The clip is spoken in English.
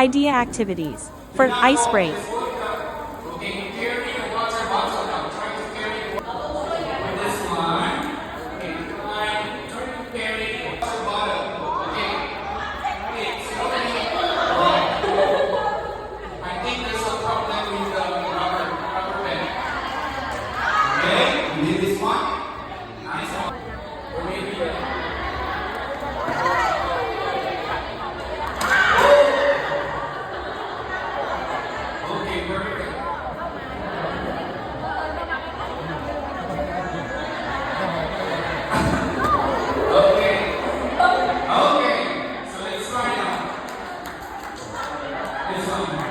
Idea activities. For ice break. Okay, carry the water bottle now. Try to carry the water. This one. Okay, try to carry the water bottle. Okay. Okay, slowly. I think there's a problem with the rubber band. Okay, you did this one. Nice one. Or maybe okay, very good. Okay. Okay. So let's try now. This one.